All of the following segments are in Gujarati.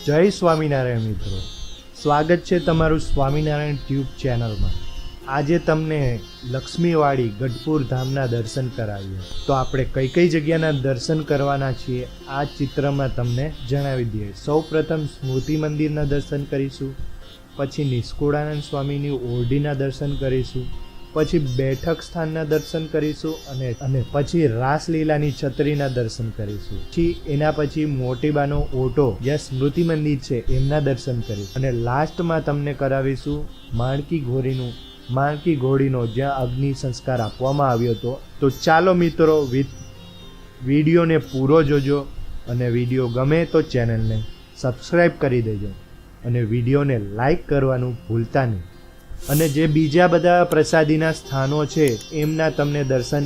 જય સ્વામિનારાયણ મિત્રો, સ્વાગત છે તમારું સ્વામિનારાયણ ટ્યુબ ચેનલમાં। આજે તમને લક્ષ્મીવાડી ગઢપુર ધામના દર્શન કરાવીએ। તો આપણે કઈ કઈ જગ્યાના દર્શન કરવાના છીએ આ ચિત્રમાં તમને જણાવી દઈએ। સૌપ્રથમ સ્મૃતિ મંદિરના દર્શન કરીશું, પછી નિષ્કુળાનંદ સ્વામીની ઓરડીના દર્શન કરીશું, પછી બેઠક સ્થાનના દર્શન કરીશું અને પછી રાસલીલાની છત્રીના દર્શન કરીશું। પછી એના પછી મોટીબાનો ઓટો જ્યાં સ્મૃતિ મંદિર છે એમના દર્શન કરીશું અને લાસ્ટમાં તમને કરાવીશું માણકી ઘોડીનો જ્યાં અગ્નિ સંસ્કાર આપવામાં આવ્યો હતો। તો ચાલો મિત્રો, વિડીયોને પૂરો જોજો અને વિડીયો ગમે તો ચેનલને સબસ્ક્રાઈબ કરી દેજો અને વિડીયોને લાઈક કરવાનું ભૂલતા નહીં। અને જે બીજા બધા પ્રસાદીના સ્થાનો છે એમના તમને દર્શન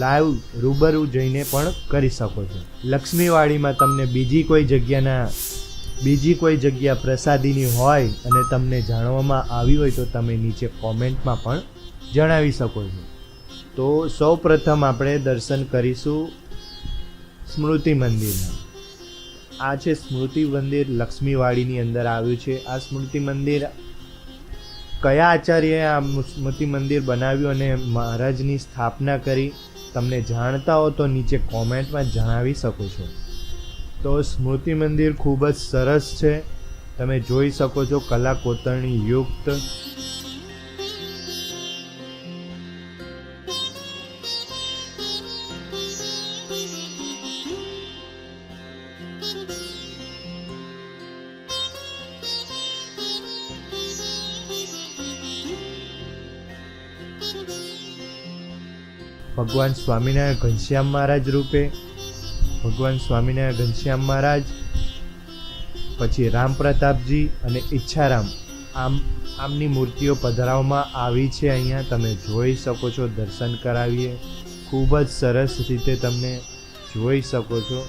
લાઈવ રૂબરૂ જઈને પણ કરી શકો છો। લક્ષ્મીવાડીમાં તમને બીજી કોઈ જગ્યા પ્રસાદીની હોય અને તમને જાણવામાં આવી હોય તો તમે નીચે કોમેન્ટમાં પણ જણાવી શકો છો। તો સૌ પ્રથમ આપણે દર્શન કરીશું સ્મૃતિ મંદિરના। આ છે સ્મૃતિ મંદિર, લક્ષ્મીવાડીની અંદર આવ્યું છે। આ સ્મૃતિ મંદિર કયા આચાર્યએ આ સ્મૃતિ મંદિર બનાવ્યું અને મહારાજની સ્થાપના કરી તમને જાણતા હો તો નીચે કોમેન્ટમાં જણાવી શકો છો। તો સ્મૃતિ મંદિર ખૂબ જ સરસ છે, તમે જોઈ શકો છો, કલા કોતરણી યુક્ત। ભગવાન સ્વામિનારાયણ ઘનશ્યામ મહારાજ રૂપે ભગવાન સ્વામિનારાયણ ઘનશ્યામ મહારાજ, પછી રામ પ્રતાપજી અને ઈચ્છારામ આમની મૂર્તિઓ પધરાવવામાં આવી છે। અહીંયા તમે જોઈ શકો છો, દર્શન કરાવીએ, ખૂબ જ સરસ રીતે તમને જોઈ શકો છો।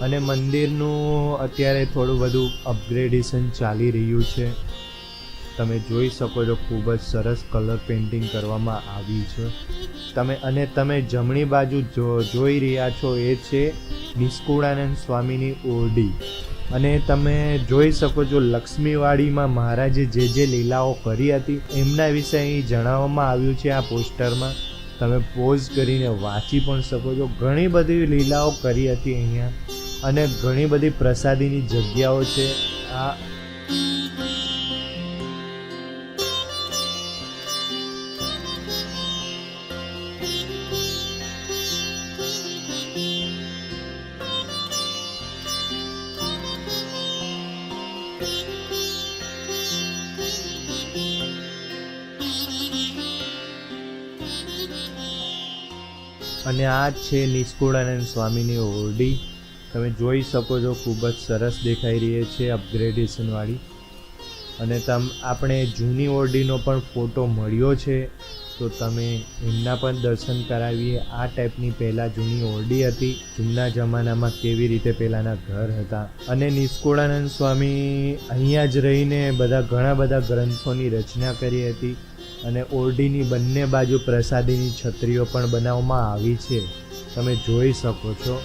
અને મંદિરનું અત્યારે થોડું બધું અપગ્રેડેશન ચાલી રહ્યું છે, તમે જોઈ શકો છો, ખૂબ જ સરસ કલર પેઇન્ટિંગ કરવામાં આવી છે। તમે જમણી બાજુ જોઈ રહ્યા છો એ છે નિષ્કુળાનંદ સ્વામીની ઓરડી અને તમે જોઈ શકો છો લક્ષ્મીવાડીમાં મહારાજે જે લીલાઓ કરી હતી એમના વિશે અહીં જણાવવામાં આવ્યું છે। આ પોસ્ટરમાં તમે પોઝ કરીને વાંચી પણ શકો છો। ઘણી બધી લીલાઓ કરી હતી અહીંયા અને ઘણી બધી પ્રસાદીની જગ્યાઓ છે। આ અને આ છે નિષ્કુળાનંદ સ્વામીની ઓરડી, તમે જોઈ શકો છો, ખૂબ જ સરસ દેખાઈ રહી છે, અપગ્રેડેશનવાળી। અને આપણે જૂની ઓરડીનો પણ ફોટો મળ્યો છે તો તમે એમના પણ દર્શન કરાવીએ। આ ટાઈપની પહેલાં જૂની ઓરડી હતી, જૂના જમાનામાં કેવી રીતે પહેલાંના ઘર હતા। અને નિષ્કુળાનંદ સ્વામી અહીંયા જ રહીને ઘણા બધા ગ્રંથોની રચના કરી હતી અને ઓરડીની બંને બાજુ પ્રસાદીની છત્રીઓ પણ બનાવવામાં આવી છે, તમે જોઈ શકો છો।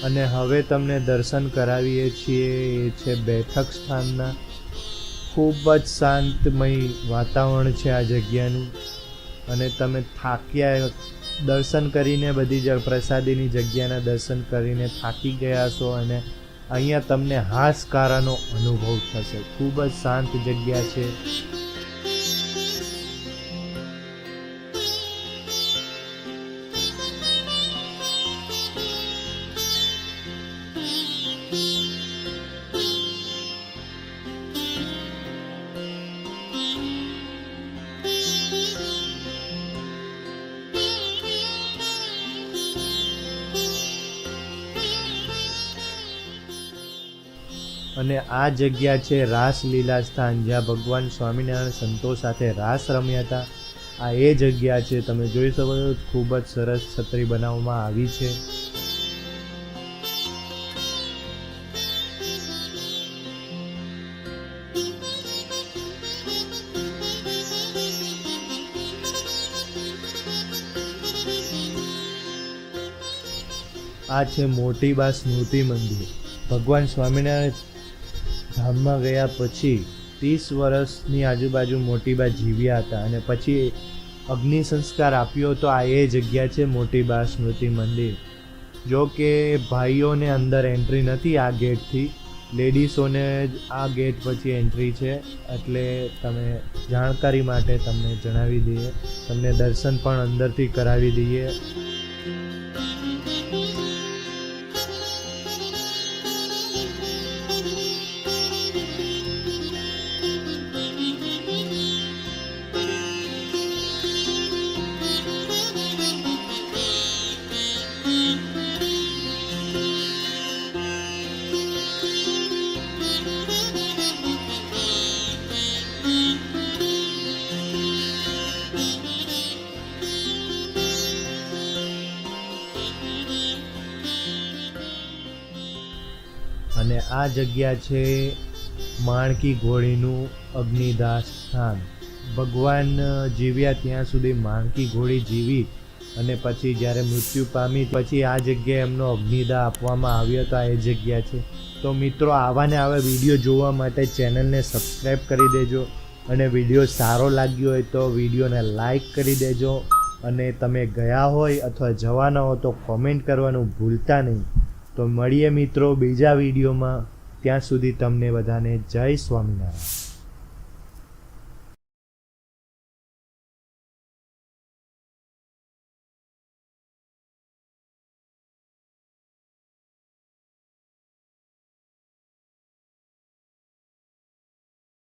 અને હવે તમને દર્શન કરાવીએ છીએ એ છે બેઠક સ્થાનના। ખૂબ જ શાંતમય વાતાવરણ છે આ જગ્યાનું અને તમે થાક્યા દર્શન કરીને બધી પ્રસાદીની જગ્યાના દર્શન કરીને થાકી ગયા હશો અને અહીંયા તમને હાશકારાનો અનુભવ થશે. ખૂબ જ શાંત જગ્યા છે. અને આ જગ્યા છે રાસલીલા સ્થાન, જ્યાં ભગવાન સ્વામિનારાયણ સંતો સાથે રાસ રમ્યા હતા. આ એ જગ્યા છે. તમે જોઈ શકો છો ખૂબ જ સરસ છત્રી બનાવવામાં આવી છે. આ છે મોટીબા સ્મૃતિ મંદિર. ભગવાન સ્વામિનારાયણ ધામમાં ગયા પછી 30 વર્ષની આજુબાજુ મોટીબા જીવ્યા હતા અને પછી અગ્નિ સંસ્કાર આપ્યો તો આ એ જગ્યા છે મોટીબા સ્મૃતિ મંદિર. જો કે ભાઈઓને અંદર એન્ટ્રી નથી આ ગેટથી, લેડીઝોને જ આ ગેટ પછી એન્ટ્રી છે. એટલે તમે જાણકારી માટે તમને જણાવી દઈએ, તમને દર્શન પણ અંદરથી કરાવી દઈએ. અને આ જગ્યા છે માણકી ઘોડીનું અગ્નિદાહ સ્થાન. ભગવાન જીવ્યા ત્યાં સુધી માણકી ઘોડી જીવી અને પછી જ્યારે મૃત્યુ પામી પછી આ જગ્યાએ એમનો અગ્નિદાહ આપવામાં આવ્યો હતો. આ એ જગ્યા છે. તો મિત્રો, આવા ને આવા વિડીયો જોવા માટે ચેનલને સબસ્ક્રાઈબ કરી દેજો અને વિડીયો સારો લાગ્યો હોય તો વિડીયોને લાઈક કરી દેજો. અને તમે ગયા હોય અથવા જવાના હો તો કોમેન્ટ કરવાનું ભૂલતા નહીં. તો મળીએ મિત્રો બીજા વિડીયોમાં. ત્યાં સુધી તમને બધાને જય સ્વામિનારાયણ.